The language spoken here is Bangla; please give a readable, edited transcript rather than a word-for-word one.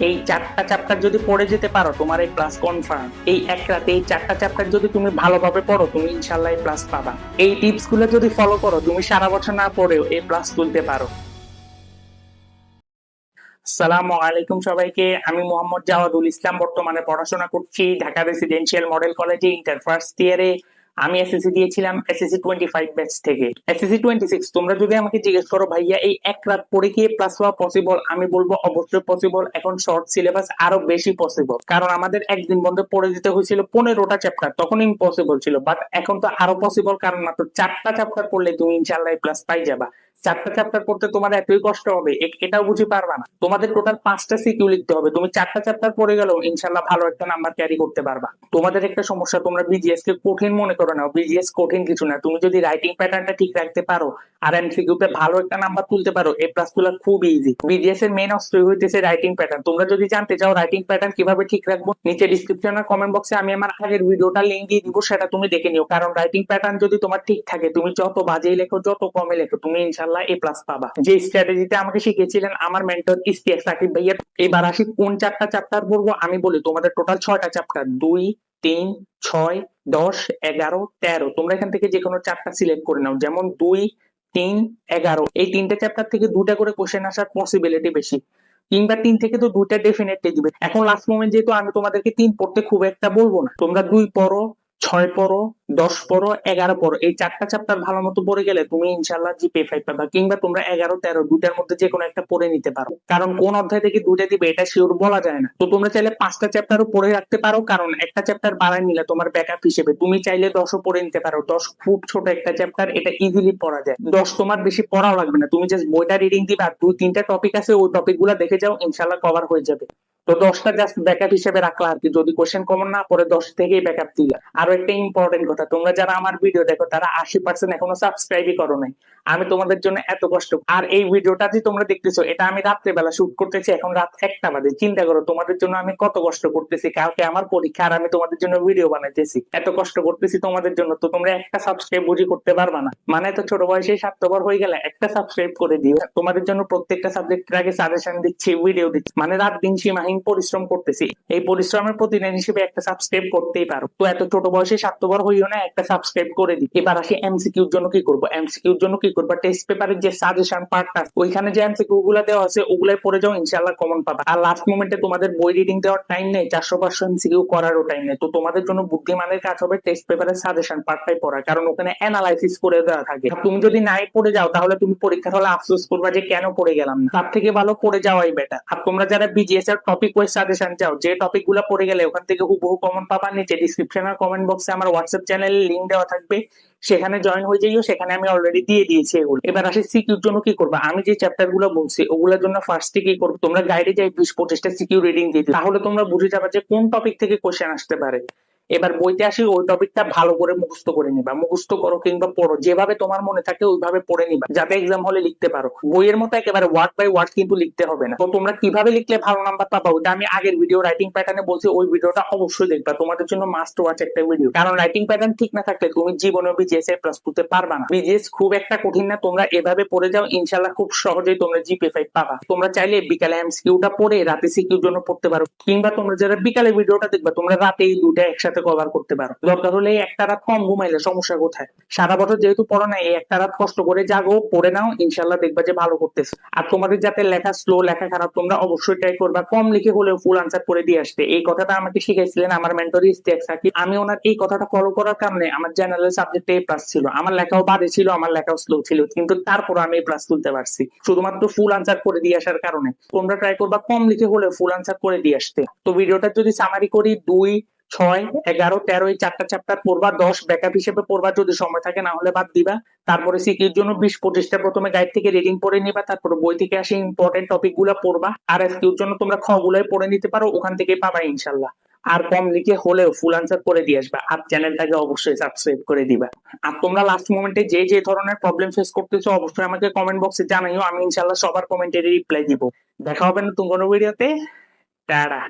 এই 4টা চ্যাপ্টার যদি পড়ে যেতে পারো তোমার এই প্লাস কনফার্ম। এই এক রাতে এই 4টা চ্যাপ্টার যদি তুমি ভালোভাবে পড়ো তুমি ইনশাল্লাহ এই প্লাস পাবা। এই টিপস গুলো যদি ফলো করো তুমি সারা বছর না পড়েও এই প্লাস তুলতে পারো। আসসালামু আলাইকুম সবাইকে, আমি মোহাম্মদ জাওয়াদুল ইসলাম। বর্তমানে পড়াশোনা করছি ঢাকা রেসিডেন্সিয়াল মডেল কলেজে, ইন্টার ফার্স্ট ইয়ারে। আমি এসএসসি দিয়েছিলাম এসএসসি 25 ব্যাচ থেকে। এসএসসি 26 তোমরা যদি আমাকে জিজ্ঞেস করো ভাইয়া এই এক রাত পড়ে কি প্লাস হওয়া পসিবল, আমি বলবো অবশ্যই পসিবল। এখন শর্ট সিলেবাস আরো বেশি পসিবল, কারণ আমাদের একদিন বন্ধ পড়ে দিতে হয়েছিল 15টা চ্যাপ্টার, তখন ইম্পসিবল ছিল। বাট এখন তো আরো পসিবল, কারণ মাত্র 4টা চ্যাপ্টার পড়লে তুমি ইনশাআল্লাহ প্লাস পাই যাবা। 4টা চ্যাপ্টার পড়তে তোমার এতই কষ্ট হবে এটাও বুঝি পারবা না। তোমাদের টোটাল 5টা সিকিউ লিখতে হবে, তুমি 4টা চ্যাপ্টার পড়ে গেলেও ইনশাল্লাহ ভালো একটা নাম্বার ক্যারি করতে পারবা। তোমাদের একটা সমস্যা, তোমরা বিজিএস কে কঠিন মনে করো না। বিজিএস কঠিন কিছু না, তুমি যদি রাইটিং প্যাটার্নটা ঠিক রাখতে পারো আর এমসিকিউ তে ভালো একটা নাম্বার তুলতে পারো, এ প্লাস গুলো খুব ইজি। বিজিএস এর মেইন অস্ত্র হইতেছে রাইটিং প্যাটার্ন। তোমরা যদি জানতে চাও রাইটিং প্যাটার্ন কিভাবে ঠিক রাখবো, নিচে ডিসক্রিপশন আর কমেন্ট বক্সে আমি আমার আগের ভিডিওটা লিংক দিয়ে দিব, সেটা তুমি দেখে নিও। কারণ রাইটিং প্যাটার্ন যদি তোমার ঠিক থাকে, তুমি যত বাজেই লেখো যত কমে লেখো তুমি ইনশাল্লাহ এ প্লাস পাবা। যে স্ট্র্যাটেজিটা আমাকে শিখিয়েছিলেন আমার মেন্টর ইশতিয়াক সাকিব ভাইয়া। এবার আসি কোন 4টা চ্যাপ্টার পড়বো। আমি বলি তোমাদের টোটাল 6টা চ্যাপ্টার, 2, 3, 6, 10, 11, 13। তোমরা এখান থেকে যে কোনো 4টা সিলেক্ট করে নাও। যেমন 2, 3, 11 এই 3টে চ্যাপ্টার থেকে 2টা করে কোশ্চেন আসার পসিবিলিটি বেশি, কিংবা 3 থেকে তো 2টা ডেফিনেটলি দিবে। এখন লাস্ট মোমেন্ট যেহেতু আমি তোমাদেরকে 3 পড়তে খুব একটা বলবো না, তোমরা 2 পড়ো, 6 পড়ো, 10 পড়ো, 11 পড়ো। এই 4টা চ্যাপ্টার ভালো মতো পড়ে গেলে তুমি ইনশাল্লাহ জিপে 5 পাবা। কিংবা তোমরা 11, 13 দুটার মধ্যে যে কোনো একটা পড়ে নিতে পারো, কারণ কোন অধ্যায় থেকে 2টা দিবে এটা শিওর বলা যায় না। তো তোমরা চাইলে 5টা চ্যাপ্টারও পড়ে রাখতে পারো, কারণ একটা চ্যাপ্টার বাড়ায় নিলে তোমার ব্যাকআপ হিসেবে। তুমি চাইলে 10ও পড়ে নিতে পারো। 10 খুব ছোট একটা চ্যাপ্টার, এটা ইজিলি পড়া যায়। 10 তোমার বেশি পড়াও লাগবে না, তুমি জাস্ট বইটা রিডিং দিবা, আর 2-3টা টপিক আছে ওই টপিক গুলা দেখে যাও, ইনশাল্লাহ কভার হয়ে যাবে। তো 10টা জাস্ট ব্যাকআপ হিসেবে রাখলা আর কি, যদি কোশ্চেন কমন না পড়ে 10 থেকেই ব্যাকআপ দিলা। আরো একটা ইম্পর্টেন্ট কথা, তোমরা যারা আমার ভিডিও দেখো তারা 80% এখনো সাবস্ক্রাইবই করো নাই। আমি তোমাদের জন্য এত কষ্ট, আর এই ভিডিওটা যে তোমরা দেখতেছো এটা আমি রাত্রে বেলা শুট করতেছি, এখন রাত 1টা বাজে। চিন্তা করো তোমাদের জন্য আমি কত কষ্ট করতেছি। কালকে আমার পরীক্ষা আর আমি তোমাদের জন্য ভিডিও বানাইতেছি, এত কষ্ট করতেছি তোমাদের জন্য। তো তোমরা একটা সাবস্ক্রাইব বুঝি করতে পারবা না? মানে তো ছোট বয়সে স্বার্থপর হয়ে গেলে একটা সাবস্ক্রাইব করে দিও। তোমাদের জন্য প্রত্যেকটা সাবজেক্টের আগে সাজেশন দিচ্ছি, ভিডিও দিচ্ছি, মানে রাত দিন সীমাহীন পরিশ্রম করতেছি। এই পরিশ্রমের প্রতিদিন হিসেবে একটা সাবস্ক্রাইব করতেই পারো। তো এত ছোট বয়সে স্বার্থপর হইও না, একটা সাবস্ক্রাইব করে দিই। এবার আসি এমসিকিউর জন্য কি করবো। এমসিকিউর জন্য কি করবো, টেস্ট পেপারের যে সাজেশন পার্টটা ওইখানে যে এমসিকিউ গুলা দেওয়া আছে ওগুলাই পড়ে যাও, ইনশাআল্লাহ কমন পাবা। আর লাস্ট মোমেন্টে তোমাদের বই রিডিং দেওয়ার টাইম নেই, 400-500 এমসিকিউ করারও টাইম নেই। তো তোমাদের জন্য বুদ্ধিমানের কাজ হবে টেস্ট পেপারের সাজেশন পার্টটাই পড়া, কারণ ওখানে অ্যানালাইসিস করে দেওয়া থাকে। আর তুমি যদি নাই পড়ে যাও তাহলে তুমি পরীক্ষার হলে আফসোস করবা যে কেন পড়ে গেলাম না। তার থেকে ভালো পড়ে যাওয়াই বেটার। আর তোমরা যারা বিজিএস এর টপিক ওয়াইজ সাজেশন চাও, যে টপিক গুলো পড়ে গেলে ওখান থেকে হুবহু কমন পাবা, নিচে ডিসক্রিপশন আর কমেন্ট বক্সে আমার হোয়াটসঅ্যাপ চ্যানেলের লিংক দেওয়া থাকবে, সেখানে জয়েন হয়ে যাইও। সেখানে আমি অলরেডি দিয়ে দিয়েছি এগুলো। এবার আসি সিকিউর জন্য কি করবা। আমি যে চ্যাপ্টার গুলো বলছি ওগুলোর জন্য ফার্স্টে কি করবো, তোমরা গাইডে যাই 20-25টা সিকিউ রিডিং দিয়ে দিও, তাহলে তোমরা বুঝে যাবে যে কোন টপিক থেকে কোশ্চেন আসতে পারে। এবার বইতে আসি, ওই টপিকটা ভালো করে মুখস্থ করে নিবা। মুখস্থ করো কিংবা পড়ো, যেভাবে তোমার মনে থাকে ওইভাবে পড়ে নিবা, যাতে এক্সাম হলে লিখতে পারো। বইয়ের মতো একেবারে ওয়ার্ড বাই ওয়ার্ড কিন্তু লিখতে হবে না। তো তোমরা কিভাবে লিখলে ভালো নাম্বার পাবা ওটা আমি আগের ভিডিও রাইটিং প্যাটার্নে বলছি, ওই ভিডিওটা অবশ্যই দেখবা, তোমাদের জন্য মাস্ট ওয়াচ একটা ভিডিও। কারণ রাইটিং প্যাটার্ন ঠিক না থাকলে তুমি জীবনে বিজিএস এর প্লাস তুলতে পারবা না। বিজিএস খুব একটা কঠিন না, তোমরা এভাবে পড়ে যাও, ইনশাআল্লাহ খুব সহজেই তোমরা জিপি 5 পাবা। তোমরা চাইলে বিকালে এমসিকিউটা পড়ে রাতে সিকিউর জন্য পড়তে পারো, কিংবা তোমরা যারা বিকালে ভিডিওটা দেখবা তোমরা রাতে এই দুটো একসাথে কভার করতে পারো। দরকার হলে একটা রাত কম ঘুমাইলে সমস্যা কোথায়। সারা বছর যেহেতু পড়ো না, এই একটা রাত কষ্ট করে জাগো, পড়ে নাও, ইনশাআল্লাহ দেখবা যে ভালো করতেছে। আর তোমাদের যাতে লেখা স্লো, লেখা খারাপ, তোমরা অবশ্যই ট্রাই করবা কম লিখে হলেও ফুল আনসার করে দিয়ে আসতে। এই কথাটা আমাকে শিখাইছিলেন আমার মেন্টর ইশতিয়াক সাকিব। আমি ওনার এই কথাটা ফলো করার কারণে আমার জেনারেল সাবজেক্টে এ প্লাস ছিল। আমার লেখাও বাজে ছিল, আমার লেখাও স্লো ছিল, কিন্তু তারপর আমি এ প্লাস তুলতে পারছি শুধুমাত্র ফুল আনসার করে দিয়ে আসার কারণে। তোমরা ট্রাই করবা কম লিখে হলেও ফুল আনসার করে দিয়ে আসতে। তো ভিডিওটা যদি সামারি করি, 2, 6, 11, 13 এই 4টা চ্যাপ্টার পড়বা, 10 ব্যাকআপ হিসেবে পড়বা যদি সময় থাকে, না হলে বাদ দিবা। তারপরে সিকিউর জন্য 20-25টা প্রথমে গাইড থেকে রিডিং পড়ে নিবা, তারপরে বই থেকে আসে ইম্পর্টেন্ট টপিক গুলা পড়বা। আর এসকিউর জন্য তোমরা খ গুলাই পড়ে নিতে পারো, ওখান থেকে পাবা ইনশাল্লাহ। আর কম লিখে হলেও ফুল আনসার করে দিয়ে আসবা। আর চ্যানেলটাকে অবশ্যই সাবস্ক্রাইব করে দিবা। আর তোমরা লাস্ট মোমেন্টে যে যে ধরনের প্রবলেম ফেস করতেছো অবশ্যই আমাকে কমেন্ট বক্সে জানাইও, আমি ইনশাল্লাহ সবার কমেন্টে রিপ্লাই দিব। দেখা হবে নতুন কোনো ভিডিওতে। টাটা।